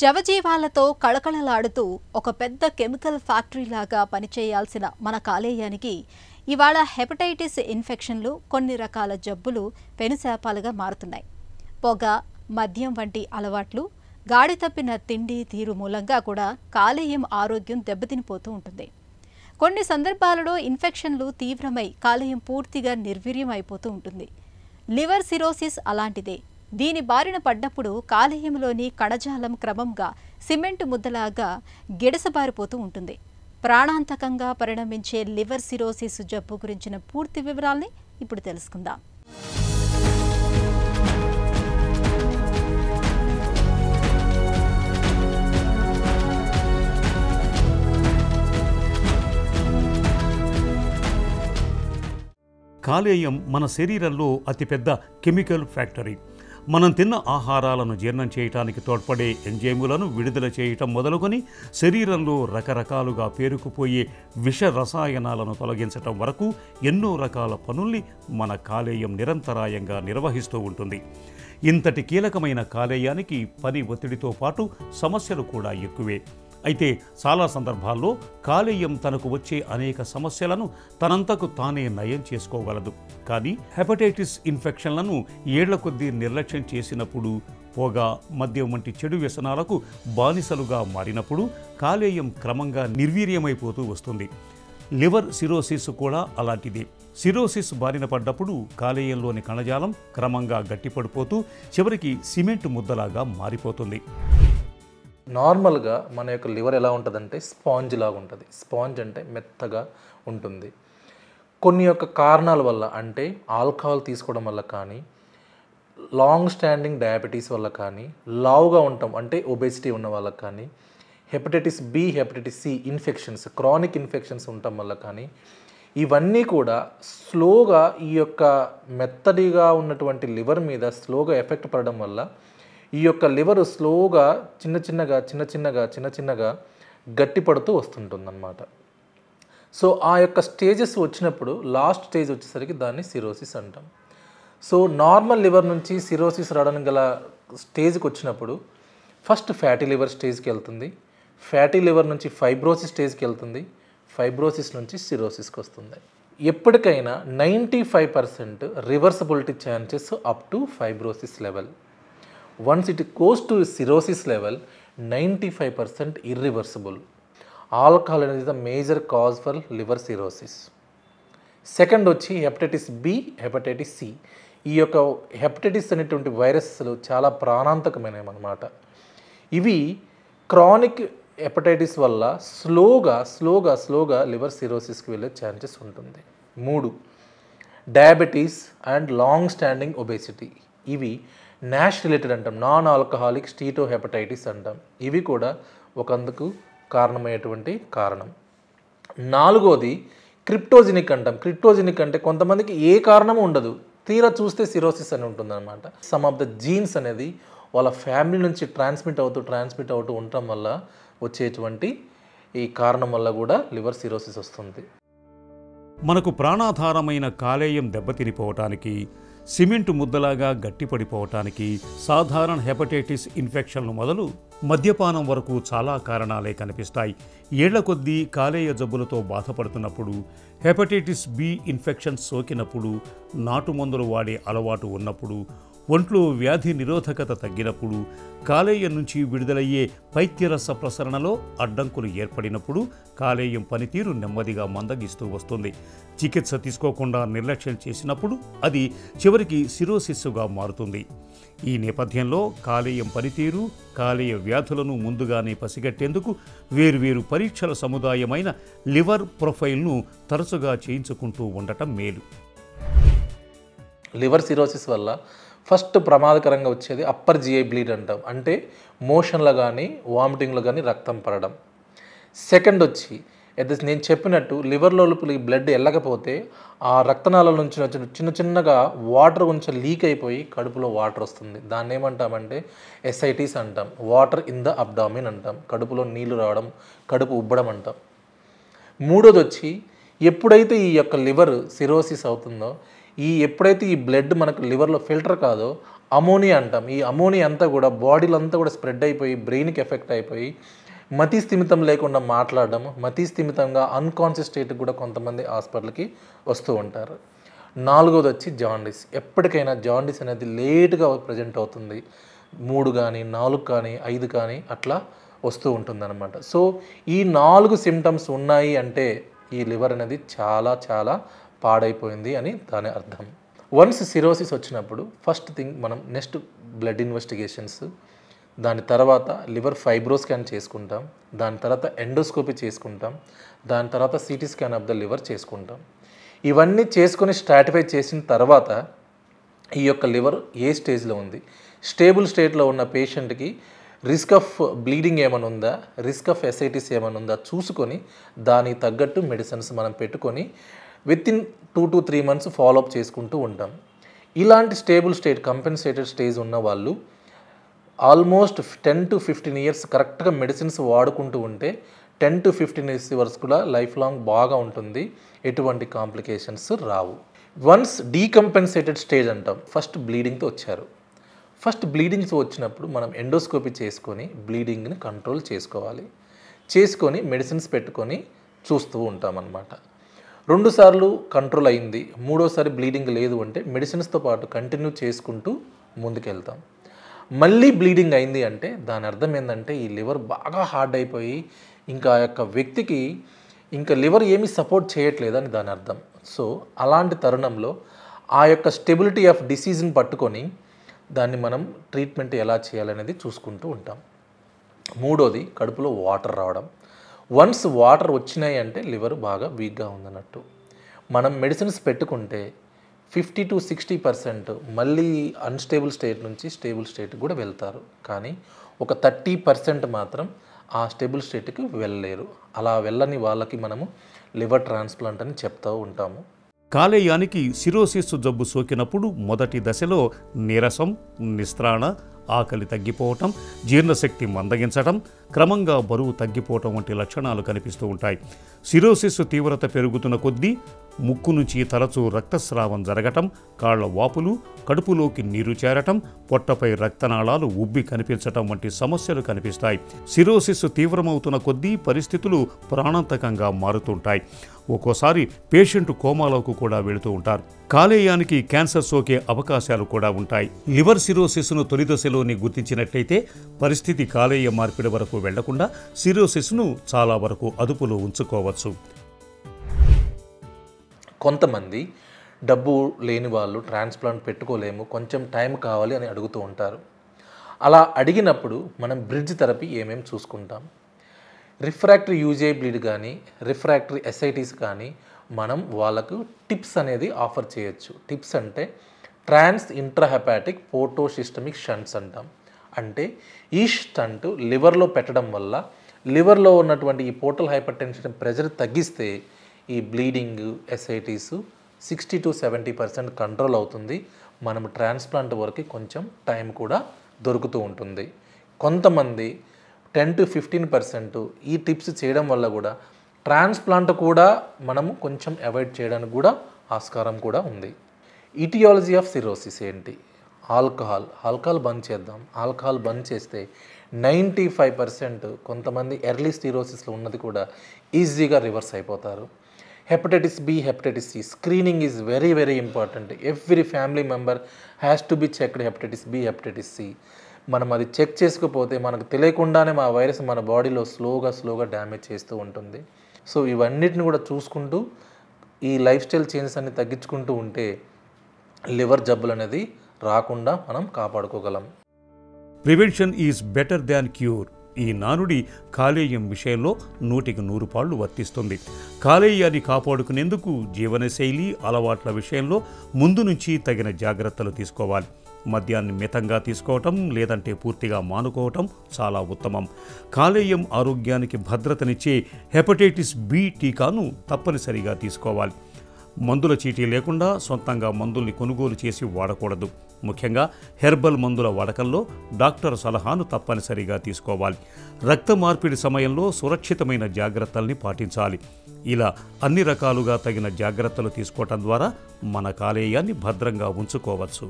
జవజీవాలతో కళకళలాడుతూ ఒక పెద్ద chemical factory లాగా పనిచేయాల్సిన మన కాలేయానికి ఇవాళ హెపటైటిస్ ఇన్ఫెక్షన్లు, కొన్ని రకాల జబ్బులు పెనుశాపాలుగా మారుతున్నాయి. పొగ, మద్యం వంటి అలవాట్లు, గాడి తప్పిన తిండి తీరు మూలంగా కూడా కాలేయం ఆరోగ్యం దెబ్బతినిపోతూ ఉంటుంది. కొన్ని సందర్భాలలో ఇన్ఫెక్షన్లు తీవ్రమై కాలేయం పూర్తిగా నిర్వీర్యం అయిపోతూ ఉంటుంది. లివర్ సిరోసిస్ అలాంటిదే. దీని బారిన పడ్డప్పుడు కాలేయంలోని కణజాలం క్రమంగా సిమెంటు ముద్దలాగా గిడసబారిపోతూ ఉంటుంది. ప్రాణాంతకంగా పరిణమించే లివర్ సిరోసిస్ జబ్బు గురించిన పూర్తి వివరాల్ని ఇప్పుడు తెలుసుకుందాం. కాలేయం మన శరీరంలో అతిపెద్ద కెమికల్ ఫ్యాక్టరీ. మనం తిన్న ఆహారాలను జీర్ణం చేయటానికి తోడ్పడే ఎంజైములను విడుదల చేయటం మొదలుకొని శరీరంలో రకరకాలుగా పేరుకుపోయే విష రసాయనాలను తొలగించటం వరకు ఎన్నో రకాల పనుల్ని మన కాలేయం నిరంతరాయంగా నిర్వహిస్తూ ఉంటుంది. ఇంతటి కీలకమైన కాలేయానికి పని ఒత్తిడితో పాటు సమస్యలు కూడా ఎక్కువే. అయితే చాలా సందర్భాల్లో కాలేయం తనకు వచ్చే అనేక సమస్యలను తనంతకు తానే నయం చేసుకోగలదు. కానీ హెపటైటిస్ ఇన్ఫెక్షన్లను ఏళ్ల కొద్దీ నిర్లక్ష్యం చేసినప్పుడు, పొగ, మద్యం వంటి చెడు వ్యసనాలకు బానిసలుగా మారినప్పుడు కాలేయం క్రమంగా నిర్వీర్యమైపోతూ వస్తుంది. లివర్ సిరోసిస్ కూడా అలాంటిదే. సిరోసిస్ బారిన పడ్డప్పుడు కాలేయంలోని కణజాలం క్రమంగా గట్టిపడిపోతూ చివరికి సిమెంట్ ముద్దలాగా మారిపోతుంది. నార్మల్గా మన యొక్క లివర్ ఎలా ఉంటుందంటే స్పాంజ్ లాగా ఉంటుంది. స్పాంజ్ అంటే మెత్తగా ఉంటుంది. కొన్ని యొక్క కారణాల వల్ల, అంటే ఆల్కహాల్ తీసుకోవడం వల్ల కానీ, లాంగ్ స్టాండింగ్ డయాబెటీస్ వల్ల కానీ, లావుగా ఉండటం అంటే ఒబేసిటీ ఉన్న వాళ్ళకి కానీ, hepatitis B, hepatitis C infections, chronic infections ఉండటం వల్ల కానీ, ఇవన్నీ కూడా స్లోగా ఈ యొక్క మెత్తడిగా ఉన్నటువంటి లివర్ మీద స్లోగా ఎఫెక్ట్ పడడం వల్ల ఈ యొక్క లివర్ స్లోగా చిన్న చిన్నగా గట్టిపడుతూ వస్తుంటుందన్నమాట. సో ఆ యొక్క స్టేజెస్ వచ్చినప్పుడు లాస్ట్ స్టేజ్ వచ్చేసరికి దాన్ని సిరోసిస్ అంటాం. సో నార్మల్ లివర్ నుంచి సిరోసిస్ రావడానికి గల స్టేజ్కి వచ్చినప్పుడు ఫస్ట్ ఫ్యాటీ లివర్ స్టేజ్కి వెళ్తుంది. ఫ్యాటీ లివర్ నుంచి ఫైబ్రోసిస్ స్టేజ్కి వెళ్తుంది. ఫైబ్రోసిస్ నుంచి సిరోసిస్కి వస్తుంది. ఎప్పటికైనా 95% reversibility chances up to fibrosis level. Once it goes to cirrhosis level, 95% irreversible. Alcohol is the major cause for liver cirrhosis. Second వచ్చి హెపటైటిస్ బి, హెపటైటిస్ సి. ఈ యొక్క హెపటైటిస్ అనేటువంటి వైరస్లు చాలా ప్రాణాంతకమైనవి అన్నమాట. ఇవి క్రానిక్ హెపటైటిస్ వల్ల స్లోగా లివర్ సిరోసిస్కి వెళ్ళే ఛాన్సెస్ ఉంటుంది. 3 diabetes and long standing obesity. ఇవి నాష్ రిలేటెడ్ అంటాం, నాన్ ఆల్కహాలిక్ స్టీటో హెపటైటిస్ అంటాం. ఇవి కూడా ఒకందుకు కారణమయ్యేటువంటి కారణం. 4వది క్రిప్టోజెనిక్ అంటాం. క్రిప్టోజెనిక్ అంటే కొంతమందికి ఏ కారణం ఉండదు, తీరా చూస్తే సిరోసిస్ అని ఉంటుందన్నమాట. సమ్ ఆఫ్ ద జీన్స్ అనేది వాళ్ళ ఫ్యామిలీ నుంచి ట్రాన్స్మిట్ అవుతూ ఉండటం వల్ల వచ్చేటువంటి ఈ కారణం వల్ల కూడా లివర్ సిరోసిస్ వస్తుంది. మనకు ప్రాణాధారమైన కాలేయం దెబ్బతినిపోవటానికి, సిమెంటు ముద్దలాగా గట్టిపడిపోవటానికి, సాధారణ హెపటైటిస్ ఇన్ఫెక్షన్లు మొదలు మద్యపానం వరకు చాలా కారణాలే కనిపిస్తాయి. ఏళ్ల కొద్దీ కాలేయ జబ్బులతో బాధపడుతున్నప్పుడు, హెపటైటిస్ బి ఇన్ఫెక్షన్ సోకినప్పుడు, నాటుమందులు వాడే అలవాటు ఉన్నప్పుడు, ఒంట్లో వ్యాధి నిరోధకత తగ్గినప్పుడు, కాలేయం నుంచి విడుదలయ్యే పైత్యరస ప్రసరణలో అడ్డంకులు ఏర్పడినప్పుడు కాలేయం పనితీరు నెమ్మదిగా మందగిస్తూ వస్తుంది. చికిత్స తీసుకోకుండా నిర్లక్ష్యం చేసినప్పుడు అది చివరికి సిరోసిస్గా మారుతుంది. ఈ నేపథ్యంలో కాలేయం పనితీరు, కాలేయ వ్యాధులను ముందుగానే పసిగట్టేందుకు వేర్వేరు పరీక్షల సముదాయమైన లివర్ ప్రొఫైల్ను తరచుగా చేయించుకుంటూ ఉండటం మేలు. లివర్ సిరోసిస్ వల్ల ఫస్ట్ ప్రమాదకరంగా వచ్చేది అప్పర్ జిఐ బ్లీడ్ అంటాం, అంటే మోషన్లో కానీ వామిటింగ్లో కానీ రక్తం పడడం. సెకండ్ వచ్చి నేను చెప్పినట్టు లివర్ లోపలికి బ్లడ్ వెళ్ళకపోతే ఆ రక్తనాళాల నుంచి చిన్నగా వాటర్ కొంచెం లీక్ అయిపోయి కడుపులో వాటర్ వస్తుంది. దాన్ని ఏమంటామంటే ఎస్ఐటీస్ అంటాం, వాటర్ ఇన్ ద అబ్డామిన్ అంటాం. కడుపులో నీళ్లు రావడం, కడుపు ఉబ్బడం అంటాం. 3వది వచ్చి ఎప్పుడైతే ఈ యొక్క లివర్ సిరోసిస్ అవుతుందో, ఎప్పుడైతే ఈ బ్లడ్ మనకు లివర్లో ఫిల్టర్ కాదో అమోనియా అంటాం. ఈ అమోనియా అంతా కూడా బాడీలో అంతా కూడా స్ప్రెడ్ అయిపోయి బ్రెయిన్కి ఎఫెక్ట్ అయిపోయి మతి స్థిమితం లేకుండా మాట్లాడడం, మతి స్థిమితంగా అన్కాన్షియస్ స్టేట్కి కూడా కొంతమంది హాస్పిటల్కి వస్తూ ఉంటారు. 4వది వచ్చి జాండీస్. ఎప్పటికైనా జాండీస్ అనేది లేట్గా ప్రజెంట్ అవుతుంది. 3 కానీ 4 కానీ 5 కానీ అట్లా వస్తూ ఉంటుందన్నమాట. సో ఈ 4 సిమ్టమ్స్ ఉన్నాయి అంటే ఈ లివర్ అనేది చాలా చాలా పాడైపోయింది అని దాని అర్థం. వన్స్ సిరోసిస్ వచ్చినప్పుడు ఫస్ట్ థింగ్ మనం నెక్స్ట్ బ్లడ్ ఇన్వెస్టిగేషన్స్, దాని తర్వాత లివర్ ఫైబ్రో స్కాన్ చేసుకుంటాం, దాని తర్వాత ఎండోస్కోపీ చేసుకుంటాం, దాని తర్వాత CT scan of the liver చేసుకుంటాం. ఇవన్నీ చేసుకొని స్ట్రాటిఫై చేసిన తర్వాత ఈ యొక్క లివర్ ఏ స్టేజ్లో ఉంది, స్టేబుల్ స్టేట్లో ఉన్న పేషెంట్కి రిస్క్ ఆఫ్ బ్లీడింగ్ ఏమైనా ఉందా, రిస్క్ ఆఫ్ ఎస్ఐటిస్ ఏమైనా ఉందా చూసుకొని దానికి తగ్గట్టు మెడిసిన్స్ మనం పెట్టుకొని వితిన్ 2 to 3 months ఫాలోఅప్ చేసుకుంటూ ఉంటాం. ఇలాంటి స్టేబుల్ స్టేట్ కంపెన్సేటెడ్ స్టేజ్ ఉన్న వాళ్ళు ఆల్మోస్ట్ 10 to 15 years కరెక్ట్గా మెడిసిన్స్ వాడుకుంటూ ఉంటే 10 to 15 years వరకు కూడా లైఫ్ లాంగ్ బాగా ఉంటుంది, ఎటువంటి కాంప్లికేషన్స్ రావు. వన్స్ డీకంపెన్సేటెడ్ స్టేజ్ అంటాం, ఫస్ట్ బ్లీడింగ్తో వచ్చారు. ఫస్ట్ బ్లీడింగ్తో వచ్చినప్పుడు మనం ఎండోస్కోపీ చేసుకొని బ్లీడింగ్ని కంట్రోల్ చేసుకోవాలి. చేసుకొని మెడిసిన్స్ పెట్టుకొని చూస్తూ ఉంటామన్నమాట. 2 సార్లు కంట్రోల్ అయింది, 3వసారి బ్లీడింగ్ లేదు అంటే మెడిసిన్స్తో పాటు కంటిన్యూ చేసుకుంటూ ముందుకెళ్తాం. మళ్ళీ బ్లీడింగ్ అయింది అంటే దాని అర్థం ఏంటంటే ఈ లివర్ బాగా హార్డ్ అయిపోయి ఇంకా ఆ యొక్క వ్యక్తికి ఇంకా లివర్ ఏమీ సపోర్ట్ చేయట్లేదని దాని అర్థం. సో అలాంటి తరుణంలో ఆ యొక్క స్టెబిలిటీ ఆఫ్ డిసీజ్ని పట్టుకొని దాన్ని మనం ట్రీట్మెంట్ ఎలా చేయాలనేది చూసుకుంటూ ఉంటాం. 3వది కడుపులో వాటర్ రావడం. వన్స్ వాటర్ వచ్చినాయి అంటే లివర్ బాగా వీక్గా ఉందన్నట్టు. మనం మెడిసిన్స్ పెట్టుకుంటే 50 to 60% మళ్ళీ అన్స్టేబుల్ స్టేట్ నుంచి స్టేబుల్ స్టేట్కి కూడా వెళ్తారు. కానీ ఒక 30% మాత్రం ఆ స్టేబుల్ స్టేట్కి వెళ్ళలేరు. అలా వెళ్ళని వాళ్ళకి మనము లివర్ ట్రాన్స్ప్లాంట్ అని చెప్తూ ఉంటాము. కాలేయానికి సిరోసిస్ జబ్బు సోకినప్పుడు మొదటి దశలో నీరసం, నిస్త్రాణ, ఆకలి తగ్గిపోవటం, జీర్ణశక్తి మందగించటం, క్రమంగా బరువు తగ్గిపోవటం వంటి లక్షణాలు కనిపిస్తూ ఉంటాయి. సిరోసిస్ తీవ్రత పెరుగుతున్న కొద్దీ ముక్కు నుంచి తరచూ రక్తస్రావం జరగటం, కాళ్ల వాపులు, కడుపులోకి నీరు చేరటం, పొట్టపై రక్తనాళాలు ఉబ్బి కనిపించటం వంటి సమస్యలు కనిపిస్తాయి. సిరోసిస్ తీవ్రమవుతున్న కొద్దీ పరిస్థితులు ప్రాణాంతకంగా మారుతుంటాయి. ఒక్కోసారి పేషెంట్ కోమాలోకి కూడా వెళుతూ ఉంటారు. కాలేయానికి క్యాన్సర్ సోకే అవకాశాలు కూడా ఉంటాయి. లివర్ సిరోసిస్ను తొలి దశలోని గుర్తించినట్లయితే పరిస్థితి కాలేయ మార్పిడి వరకు వెళ్లకుండా సిరోసిస్ను చాలా వరకు అదుపులో ఉంచుకోవచ్చు. కొంతమంది డబ్బు లేని వాళ్ళు ట్రాన్స్ప్లాంట్ పెట్టుకోలేము, కొంచెం టైం కావాలి అని అడుగుతూ ఉంటారు. అలా అడిగినప్పుడు మనం బ్రిడ్జ్ థెరపీ ఏమేమి చూసుకుంటాం. రిఫ్రాక్టరీ యూజే బ్లీడ్ కానీ రిఫ్రాక్టరీ ఎస్ఐటీస్ కానీ మనం వాళ్ళకు టిప్స్ అనేది ఆఫర్ చేయొచ్చు. టిప్స్ అంటే ట్రాన్స్ ఇంట్రాహెపాటిక్ పోర్టోసిస్టమిక్ షంట్స్ అంటాం. అంటే ఈ స్టంట్ లివర్లో పెట్టడం వల్ల లివర్లో ఉన్నటువంటి ఈ పోర్టల్ హైపర్ టెన్షన్ ప్రెషర్ తగ్గిస్తే ఈ బ్లీడింగ్ ఎస్ఐటీస్ 60 to 70% కంట్రోల్ అవుతుంది. మనం ట్రాన్స్ప్లాంట్ వరకు కొంచెం టైం కూడా దొరుకుతూ ఉంటుంది. కొంతమంది 10 to 15% ఈ టిప్స్ చేయడం వల్ల కూడా ట్రాన్స్ప్లాంట్ కూడా మనము కొంచెం అవాయిడ్ చేయడానికి కూడా ఆస్కారం కూడా ఉంది. ఇటియాలజీ ఆఫ్ సిరోసిస్ ఏంటి? ఆల్కహాల్ బంద్ చేద్దాం. ఆల్కహాల్ బంద్ చేస్తే 95% కొంతమంది ఎర్లీ సిరోసిస్లో ఉన్నది కూడా ఈజీగా రివర్స్ అయిపోతారు. Hepatitis B, hepatitis C screening is very very important. Every family member has to be checked hepatitis B, hepatitis C. మనం అది చెక్ చేసుకోకపోతే మనకు తెలియకుండానే మా వైరస్ మన బాడీలో స్లోగా డ్యామేజ్ చేస్తూ ఉంటుంది. సో ఇవన్నిటిని కూడా చూసుకుంటూ ఈ లైఫ్ స్టైల్ చేంజెస్ అన్ని తగ్గించుకుంటూ ఉంటే లివర్ జబ్బులు అనేది రాకుండా మనం కాపాడుకోగలం. Prevention is better than cure. ఈ నానుడి కాలేయం విషయంలో 100కి 100 పాళ్ళు వర్తిస్తుంది. కాలేయాన్ని కాపాడుకునేందుకు జీవనశైలి అలవాట్ల విషయంలో ముందు నుంచి తగిన జాగ్రత్తలు తీసుకోవాలి. మద్యాన్ని మితంగా తీసుకోవటం లేదంటే పూర్తిగా మానుకోవటం చాలా ఉత్తమం. కాలేయం ఆరోగ్యానికి భద్రతనిచ్చే హెపటైటిస్ బి టీకాను తప్పనిసరిగా తీసుకోవాలి. మందుల చీటీ లేకుండా సొంతంగా మందుల్ని కొనుగోలు చేసి వాడకూడదు. ముఖ్యంగా హెర్బల్ మందుల వాడకంలో డాక్టర్ సలహాను తప్పనిసరిగా తీసుకోవాలి. రక్త మార్పిడి సమయంలో సురక్షితమైన జాగ్రత్తల్ని పాటించాలి. ఇలా అన్ని రకాలుగా తగిన జాగ్రత్తలు తీసుకోవటం ద్వారా మన కాలేయాన్ని భద్రంగా ఉంచుకోవచ్చు.